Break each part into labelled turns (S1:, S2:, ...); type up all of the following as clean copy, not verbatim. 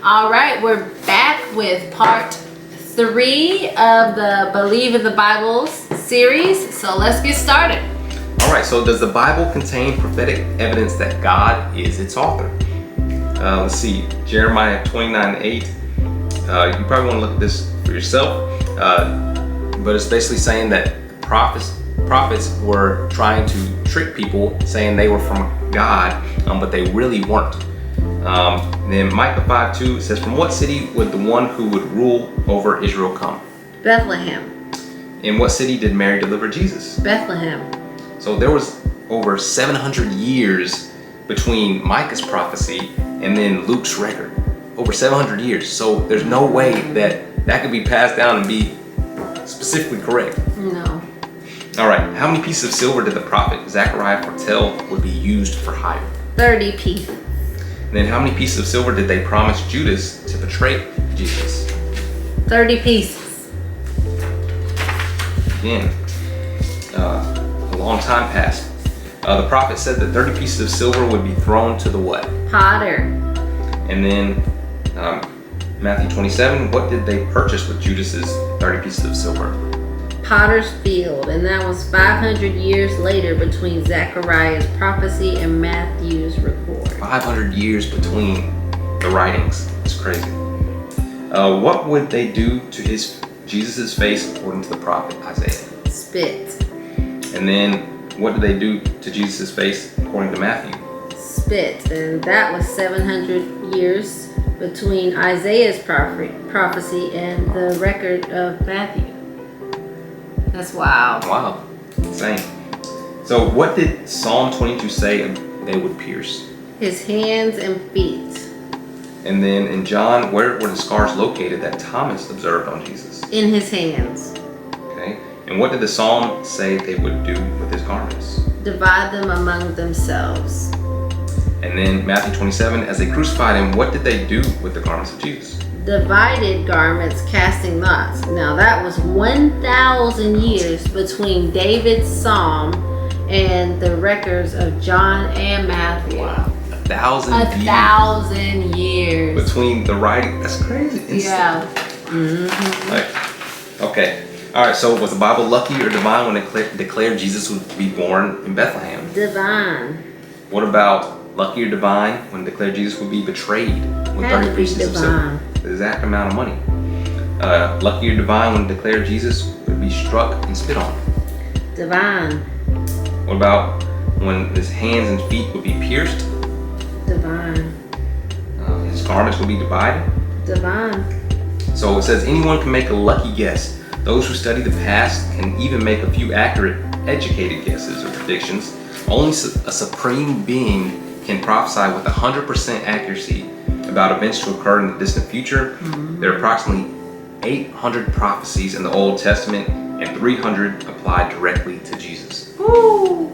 S1: All right, we're back with part 3 of the Believe in the Bibles series. So let's get started.
S2: All right, so does the Bible contain prophetic evidence that God is its author? Let's see, Jeremiah 29:8. You probably want to look at this for yourself, but it's basically saying that prophets were trying to trick people, saying they were from God, but they really weren't. Then Micah 5:2 says, "From what city would the one who would rule over Israel come?"
S1: Bethlehem.
S2: In what city did Mary deliver Jesus?
S1: Bethlehem.
S2: So there was over 700 years between Micah's prophecy and then Luke's record. Over 700 years. So there's no way that could be passed down and be specifically correct.
S1: No.
S2: All right, how many pieces of silver did the prophet Zechariah foretell would be used for hire?
S1: 30 pieces.
S2: And then how many pieces of silver did they promise Judas to betray Jesus?
S1: 30 pieces.
S2: Again, a long time passed. The prophet said that 30 pieces of silver would be thrown to the what?
S1: Potter.
S2: And then Matthew 27, what did they purchase with Judas's 30 pieces of silver?
S1: Potter's field, and that was 500 years later between Zechariah's prophecy and Matthew's report.
S2: 500 years between the writings. It's crazy. What would they do to Jesus' face according to the prophet Isaiah?
S1: Spit.
S2: And then what did they do to Jesus' face according to Matthew?
S1: Spit, and that was 700 years between Isaiah's prophecy and the record of Matthew. That's wild.
S2: Wow, insane. So what did Psalm 22 say they would pierce?
S1: His hands and feet.
S2: And then in John, where were the scars located that Thomas observed on Jesus?
S1: In his hands.
S2: Okay. And what did the Psalm say they would do with his garments?
S1: Divide them among themselves.
S2: And then Matthew 27, as they crucified him, what did they do with the garments of Jesus?
S1: Divided garments, casting lots. Now that was 1,000 years between David's psalm and the records of John and Matthew.
S2: Wow, 1,000 years.
S1: 1,000 years.
S2: Between the writing, that's crazy.
S1: Yeah. Mm-hmm.
S2: Right. Okay. All right, so was the Bible lucky or divine when it declared Jesus would be born in Bethlehem?
S1: Divine.
S2: What about lucky or divine when it declared Jesus would be betrayed with
S1: Had
S2: 30
S1: to be
S2: pieces of silver?
S1: divine.
S2: The exact amount of money. Lucky or divine when it declared Jesus would be struck and spit on?
S1: Divine.
S2: What about when his hands and feet would be pierced?
S1: Divine.
S2: His garments would be divided?
S1: Divine.
S2: So it says anyone can make a lucky guess. Those who study the past can even make a few accurate, educated guesses or predictions. Only a supreme being can prophesy with 100% accuracy about events to occur in the distant future. Mm-hmm. There are approximately 800 prophecies in the Old Testament and 300 applied directly to Jesus.
S1: Woo!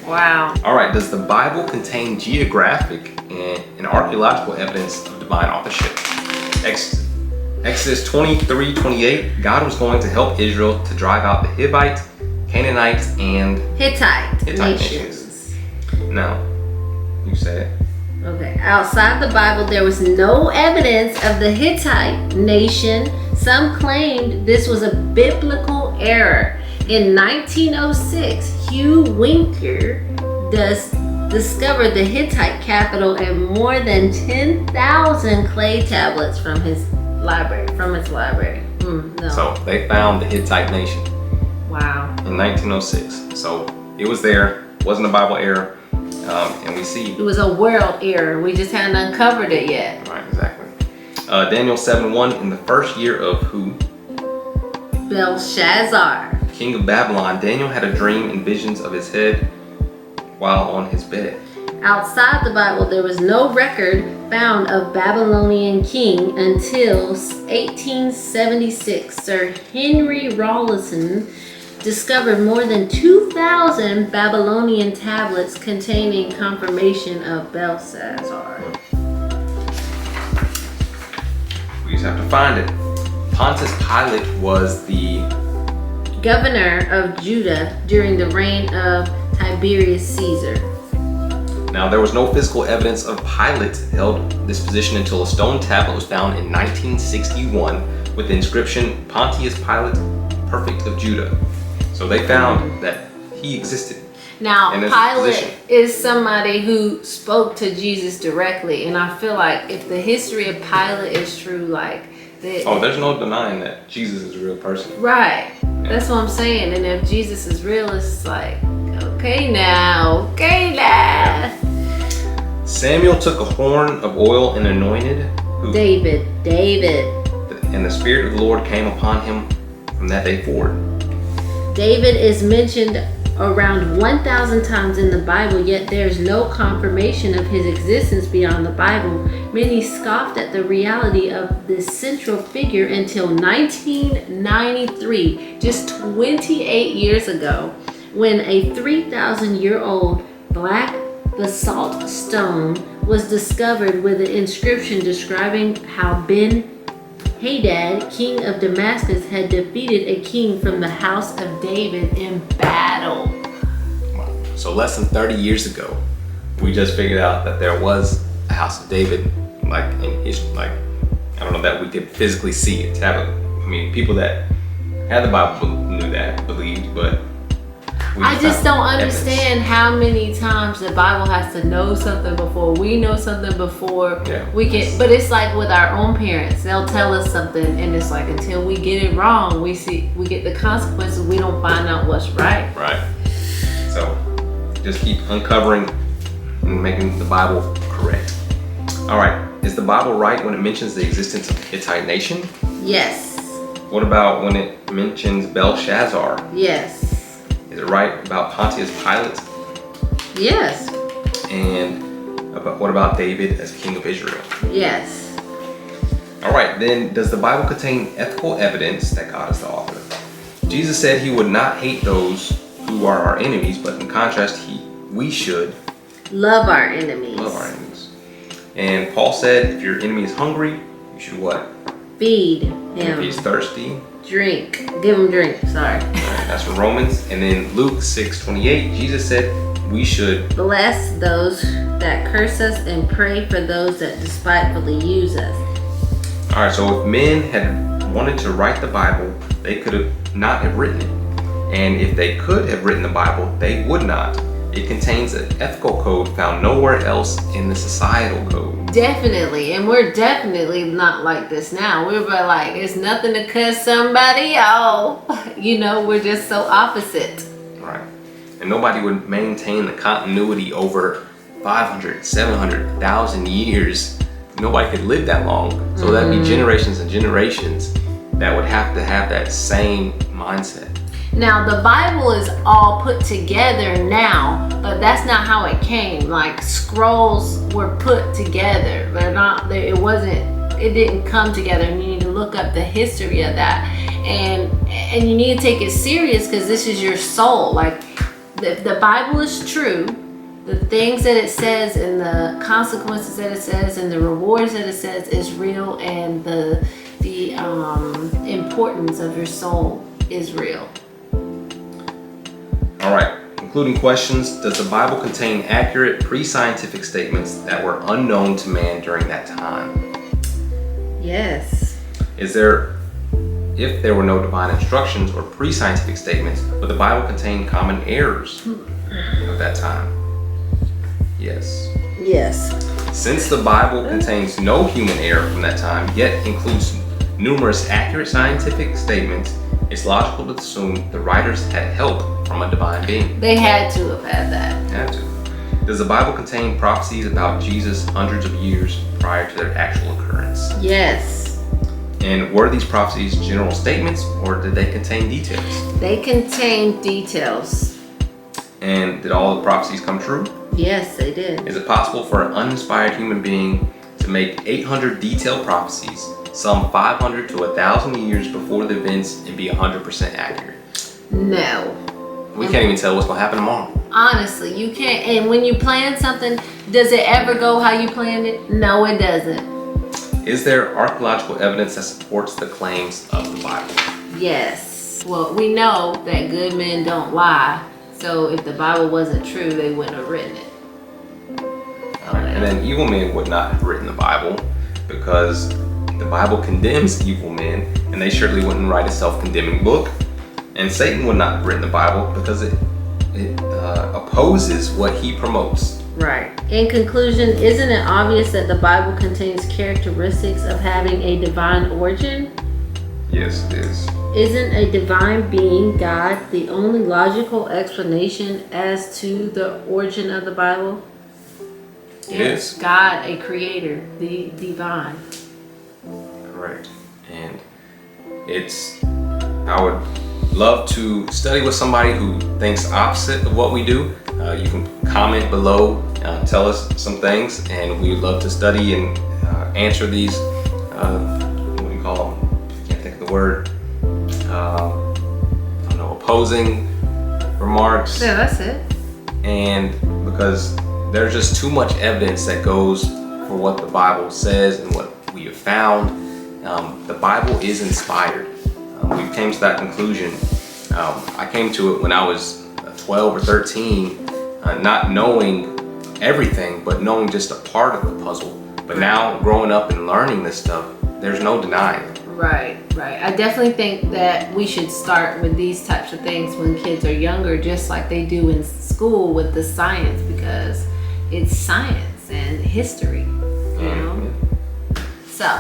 S1: Wow.
S2: All right, does the Bible contain geographic and archaeological evidence of divine authorship? Exodus 23:28, God was going to help Israel to drive out the Hivite, Canaanites, and
S1: Hittite
S2: nations. Now, you say it.
S1: Okay, outside the Bible, there was no evidence of the Hittite nation. Some claimed this was a biblical error. In 1906, Hugh Winker discovered the Hittite capital and more than 10,000 clay tablets from its library. No.
S2: So they found the Hittite nation.
S1: Wow.
S2: In 1906. So it was there, wasn't a Bible error, and we see.
S1: It was a world error. We just hadn't uncovered it yet.
S2: Right, exactly. Daniel 7:1, in the first year of who?
S1: Belshazzar.
S2: King of Babylon, Daniel had a dream and visions of his head while on his bed.
S1: Outside the Bible, there was no record found of Babylonian king until 1876. Sir Henry Rawlinson discovered more than 2,000 Babylonian tablets containing confirmation of Belshazzar.
S2: We just have to find it. Pontius Pilate was the
S1: governor of Judah during the reign of Tiberius Caesar.
S2: Now, there was no physical evidence of Pilate held this position until a stone tablet was found in 1961 with the inscription, Pontius Pilate, Perfect of Judah. So they found that he existed.
S1: Now,
S2: in this
S1: Pilate
S2: position.
S1: is somebody who spoke to Jesus directly, and I feel like if the history of Pilate is true, like that.
S2: Oh, there's no denying that Jesus is a real person.
S1: Right. That's what I'm saying. And if Jesus is real, it's like, okay now.
S2: Samuel took a horn of oil and anointed who?
S1: David.
S2: And the Spirit of the Lord came upon him from that day forward.
S1: David is mentioned around 1,000 times in the Bible, yet there's no confirmation of his existence beyond the Bible. Many scoffed at the reality of this central figure until 1993, just 28 years ago, when a 3,000-year-old black basalt stone was discovered with an inscription describing how Ben-Hadad, king of Damascus, had defeated a king from the house of David in battle.
S2: So less than 30 years ago, we just figured out that there was a house of David, like in history, like I don't know that we could physically see it. People that had the Bible knew that, believed, but
S1: I just don't understand how many times the Bible has to know something before we know something before we can. But it's like with our own parents, they'll tell us something, and it's like until we get it wrong, we get the consequences. We don't find out what's right.
S2: Right. So just keep uncovering and making the Bible correct. All right. Is the Bible right when it mentions the existence of the Hittite nation?
S1: Yes.
S2: What about when it mentions Belshazzar?
S1: Yes.
S2: Is it right about Pontius Pilate?
S1: Yes.
S2: And what about David as king of Israel?
S1: Yes.
S2: All right, then does the Bible contain ethical evidence that God is the author? Jesus said he would not hate those who are our enemies, but in contrast, we should
S1: love our enemies.
S2: And Paul said if your enemy is hungry, you should what?
S1: Feed him.
S2: If he's thirsty,
S1: drink. Give him drink. Sorry.
S2: All right, that's from Romans. And then Luke 6:28, Jesus said we should
S1: bless those that curse us and pray for those that despitefully use us.
S2: All right, so if men had wanted to write the Bible, they could not have written it. And if they could have written the Bible, they would not. It contains an ethical code found nowhere else in the societal code.
S1: Definitely, and we're definitely not like this now. We're like, it's nothing to cuss somebody out. We're just so opposite.
S2: Right. And nobody would maintain the continuity over 500, 700,000 years. Nobody could live that long. So that'd be generations and generations that would have to have that same mindset.
S1: Now, the Bible is all put together now, but that's not how it came. Like, scrolls were put together. It didn't come together, and you need to look up the history of that. And you need to take it serious because this is your soul. Like, the Bible is true. The things that it says and the consequences that it says and the rewards that it says is real, and the importance of your soul is real.
S2: All right, concluding questions. Does the Bible contain accurate pre-scientific statements that were unknown to man during that time?
S1: Yes.
S2: If there were no divine instructions or pre-scientific statements, would the Bible contain common errors of that time? Yes.
S1: Yes.
S2: Since the Bible contains no human error from that time, yet includes numerous accurate scientific statements, it's logical to assume the writers had help from a divine being.
S1: They had to have had that.
S2: Had to. Does the Bible contain prophecies about Jesus hundreds of years prior to their actual occurrence?
S1: Yes.
S2: And were these prophecies general statements, or did they contain details?
S1: They contain details.
S2: And did all the prophecies come true?
S1: Yes, they did.
S2: Is it possible for an uninspired human being to make 800 detailed prophecies, some 500 to 1,000 years before the events, and be 100% accurate?
S1: No.
S2: We can't even tell what's going to happen tomorrow.
S1: Honestly, you can't. And when you plan something, does it ever go how you planned it? No, it doesn't.
S2: Is there archaeological evidence that supports the claims of the Bible?
S1: Yes. Well, we know that good men don't lie. So if the Bible wasn't true, they wouldn't have written it.
S2: And then evil men would not have written the Bible because the Bible condemns evil men, and they surely wouldn't write a self-condemning book. And Satan would not have written the Bible because it opposes what he promotes.
S1: Right. In conclusion, isn't it obvious that the Bible contains characteristics of having a divine origin?
S2: Yes, it is.
S1: Isn't a divine being, God, the only logical explanation as to the origin of the Bible?
S2: Yes.
S1: God, a creator, the divine.
S2: Correct. And I would love to study with somebody who thinks opposite of what we do. You can comment below, tell us some things, and we'd love to study and answer these, what do you call them? Can't think of the word. I don't know, opposing remarks.
S1: Yeah, that's it.
S2: And because there's just too much evidence that goes for what the Bible says and what we have found. The Bible is inspired. We came to that conclusion. I came to it when I was 12 or 13, not knowing everything, but knowing just a part of the puzzle. But now, growing up and learning this stuff, there's no denying it.
S1: Right. I definitely think that we should start with these types of things when kids are younger, just like they do in school with the science, because it's science and history, you know? So,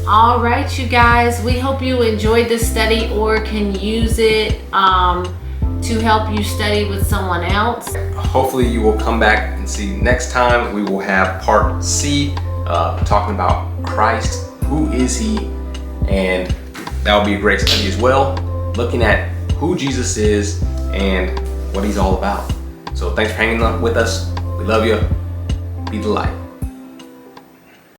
S1: all right, you guys, we hope you enjoyed this study or can use it to help you study with someone else.
S2: Hopefully you will come back and see next time. We will have part C, talking about Christ. Who is he? And that will be a great study as well, looking at who Jesus is and what he's all about. So thanks for hanging out with us. We love you. Be the light.